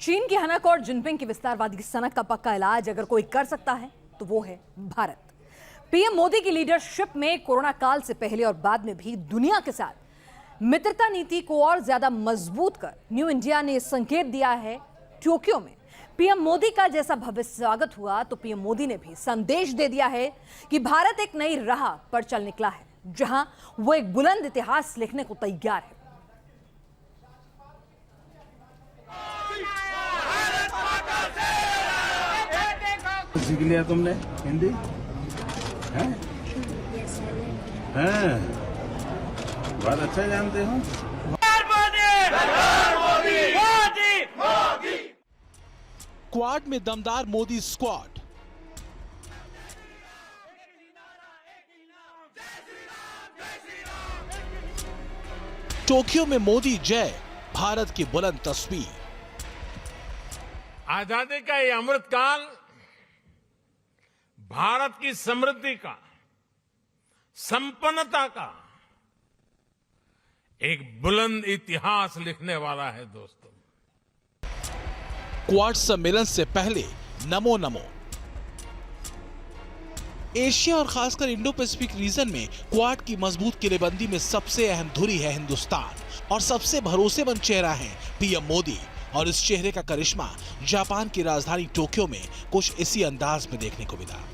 चीन की हनक और जिनपिंग की विस्तारवादी सनक का पक्का इलाज अगर कोई कर सकता है तो वो है भारत। पीएम मोदी की लीडरशिप में कोरोना काल से पहले और बाद में भी दुनिया के साथ मित्रता नीति को और ज्यादा मजबूत कर न्यू इंडिया ने संकेत दिया है। टोक्यो में पीएम मोदी का जैसा भव्य स्वागत हुआ तो पीएम मोदी ने भी संदेश दे दिया है कि भारत एक नई राह पर चल निकला है, जहां वो एक बुलंद इतिहास लिखने को तैयार है। सीख लिया तुमने हिंदी? हैं? हैं? बहुत अच्छा जानते हो। क्वाड में दमदार मोदी स्क्वाड। टोक्यो में मोदी जय, भारत की बुलंद तस्वीर। आजादी का ये अमृतकाल भारत की समृद्धि का, संपन्नता का एक बुलंद इतिहास लिखने वाला है। दोस्तों, क्वाड सम्मेलन से पहले नमो नमो। एशिया और खासकर इंडो पैसिफिक रीजन में क्वाड की मजबूत किलेबंदी में सबसे अहम धुरी है हिंदुस्तान और सबसे भरोसेमंद चेहरा है पीएम मोदी। और इस चेहरे का करिश्मा जापान की राजधानी टोक्यो में कुछ इसी अंदाज में देखने को मिला।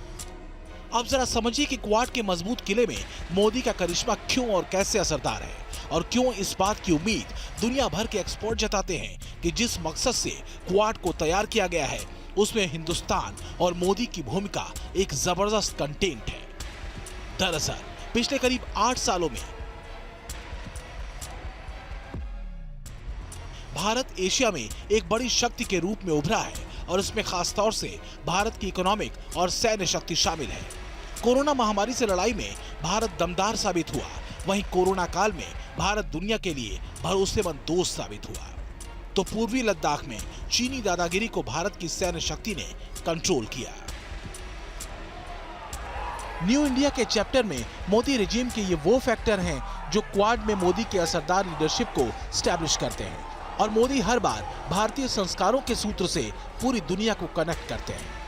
अब जरा समझिए कि क्वाड के मजबूत किले में मोदी का करिश्मा क्यों और कैसे असरदार है, और क्यों इस बात की उम्मीद दुनिया भर के एक्सपर्ट जताते हैं कि जिस मकसद से क्वाड को तैयार किया गया है उसमें हिंदुस्तान और मोदी की भूमिका एक जबरदस्त कंटेंट है। दरअसल पिछले करीब 8 सालों में भारत एशिया में एक बड़ी शक्ति के रूप में उभरा है और इसमें खास तौर से भारत की इकोनॉमिक और सैन्य शक्ति शामिल है। कोरोना महामारी से लड़ाई में भारत दमदार साबित हुआ, वहीं कोरोना काल में भारत दुनिया के लिए भरोसेमंद दोस्त साबित हुआ। तो पूर्वी लद्दाख में चीनी दादागिरी को भारत की सैन्य शक्ति ने कंट्रोल किया। न्यू इंडिया के चैप्टर में मोदी रिजीम के ये वो फैक्टर हैं जो क्वाड में मोदी के असरदार लीडरशिप को स्टैब्लिश करते हैं, और मोदी हर बार भारतीय संस्कारों के सूत्र से पूरी दुनिया को कनेक्ट करते हैं।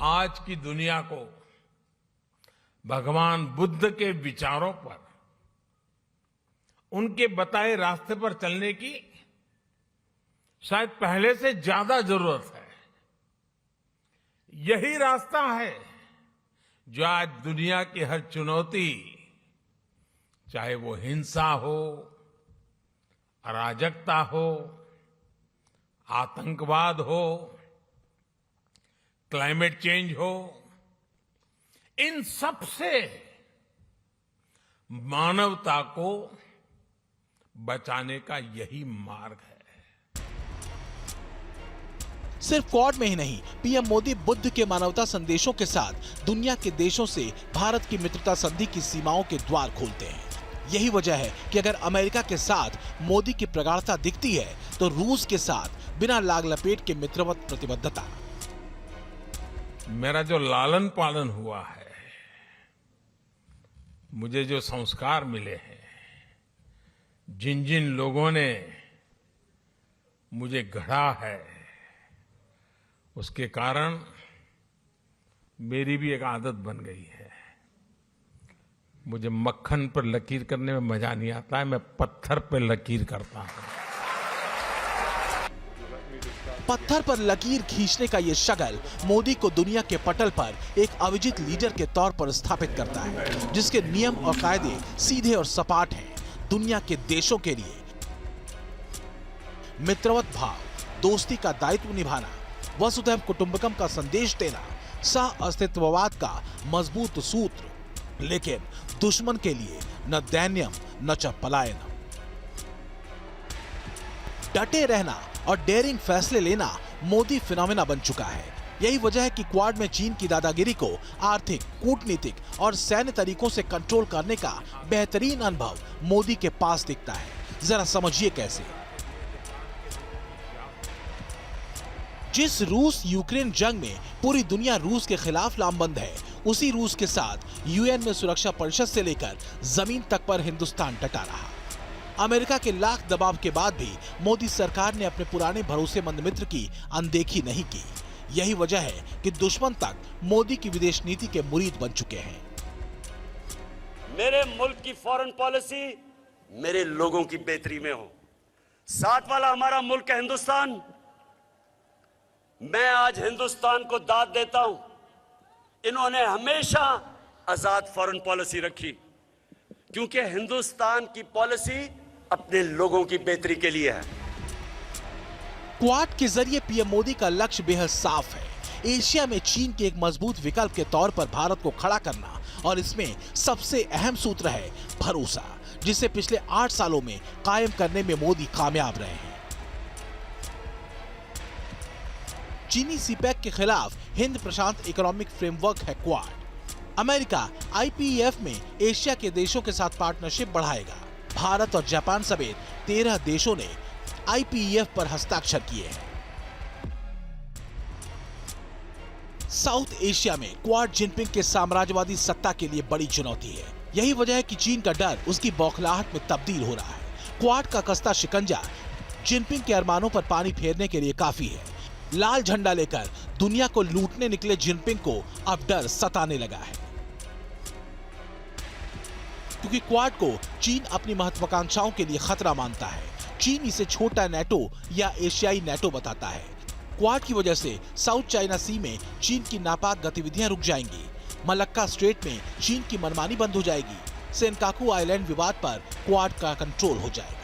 आज की दुनिया को भगवान बुद्ध के विचारों पर, उनके बताए रास्ते पर चलने की शायद पहले से ज्यादा जरूरत है। यही रास्ता है जो आज दुनिया की हर चुनौती, चाहे वो हिंसा हो, अराजकता हो, आतंकवाद हो, क्लाइमेट चेंज हो, इन सब से मानवता को बचाने का यही मार्ग है। सिर्फ क्वाड में ही नहीं, पीएम मोदी बुद्ध के मानवता संदेशों के साथ दुनिया के देशों से भारत की मित्रता संधि की सीमाओं के द्वार खोलते हैं। यही वजह है कि अगर अमेरिका के साथ मोदी की प्रगाढ़ता दिखती है तो रूस के साथ बिना लाग लपेट के मित्रवत प्रतिबद्धता। मेरा जो लालन पालन हुआ है, मुझे जो संस्कार मिले हैं, जिन जिन लोगों ने मुझे गढ़ा है, उसके कारण मेरी भी एक आदत बन गई है। मुझे मक्खन पर लकीर करने में मजा नहीं आता है, मैं पत्थर पर लकीर करता हूं। पत्थर पर लकीर खींचने का ये शगल मोदी को दुनिया के पटल पर एक अविजित लीडर के तौर पर स्थापित करता है, जिसके नियम और कायदे सीधे और सपाट हैं। दुनिया के देशों के लिए मित्रवत भाव, दोस्ती का दायित्व निभाना, वसुधैव कुटुंबकम का संदेश देना, सह अस्तित्ववाद का मजबूत सूत्र, लेकिन दुश्मन के लिए न दैन्यम न च पलायनम। डटे रहना और डेयरिंग फैसले लेना मोदी फिनोमेना बन चुका है। यही वजह है कि क्वाड में चीन की दादागिरी को आर्थिक, कूटनीतिक और सैन्य तरीकों से कंट्रोल करने का बेहतरीन अनुभव मोदी के पास दिखता है। जरा समझिए कैसे। जिस रूस यूक्रेन जंग में पूरी दुनिया रूस के खिलाफ लामबंद है, उसी रूस के साथ यूएन में सुरक्षा परिषद से लेकर जमीन तक पर हिंदुस्तान डटा रहा। अमेरिका के लाख दबाव के बाद भी मोदी सरकार ने अपने पुराने भरोसेमंद मित्र की अनदेखी नहीं की। यही वजह है कि दुश्मन तक मोदी की विदेश नीति के मुरीद बन चुके हैं। मेरे मुल्क की फॉरेन पॉलिसी मेरे लोगों की बेहतरी में हो। साथ वाला हमारा मुल्क है हिंदुस्तान। मैं आज हिंदुस्तान को दाद देता हूं। इन्होंने हमेशा आजाद फॉरेन पॉलिसी रखी, क्योंकि हिंदुस्तान की पॉलिसी अपने लोगों की बेहतरी के लिए है। क्वाड के जरिए पीएम मोदी का लक्ष्य बेहद साफ है। एशिया में चीन के एक मजबूत विकल्प के तौर पर भारत को खड़ा करना, और इसमें सबसे अहम सूत्र है भरोसा, जिसे पिछले 8 सालों में कायम करने में मोदी कामयाब रहे हैं। चीनी सीपैक के खिलाफ हिंद प्रशांत इकोनॉमिक फ्रेमवर्क है क्वाड। अमेरिका आईपीईएफ में एशिया के देशों के साथ पार्टनरशिप बढ़ाएगा। भारत और जापान समेत 13 देशों ने आईपीईएफ पर हस्ताक्षर किए हैं। साउथ एशिया में क्वाड जिनपिंग के साम्राज्यवादी सत्ता के लिए बड़ी चुनौती है। यही वजह है कि चीन का डर उसकी बौखलाहट में तब्दील हो रहा है। क्वाड का कस्ता शिकंजा जिनपिंग के अरमानों पर पानी फेरने के लिए काफी है। लाल झंडा लेकर दुनिया को लूटने निकले जिनपिंग को अब डर सताने लगा है, क्योंकि क्वाड को चीन अपनी महत्वाकांक्षाओं के लिए खतरा मानता है। चीन इसे छोटा नेटो या एशियाई नेटो बताता है। क्वाड की वजह से साउथ चाइना सी में चीन की नापाक गतिविधियां रुक जाएंगी। मलक्का स्ट्रेट में चीन की मनमानी बंद हो जाएगी। सेनकाकू आइलैंड विवाद पर क्वाड का कंट्रोल हो जाएगा।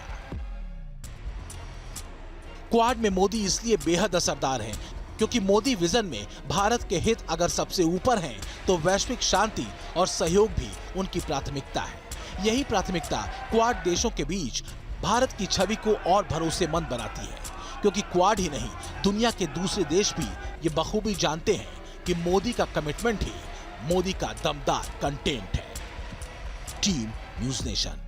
क्वाड में मोदी इसलिए बेहद असरदार हैं, क्योंकि मोदी विजन में भारत के हित अगर सबसे ऊपर हैं, तो वैश्विक शांति और सहयोग भी उनकी प्राथमिकता है। यही प्राथमिकता क्वाड देशों के बीच भारत की छवि को और भरोसेमंद बनाती है, क्योंकि क्वाड ही नहीं, दुनिया के दूसरे देश भी ये बखूबी जानते हैं कि मोदी का कमिटमेंट ही मोदी का दमदार कंटेंट है। Team news nation.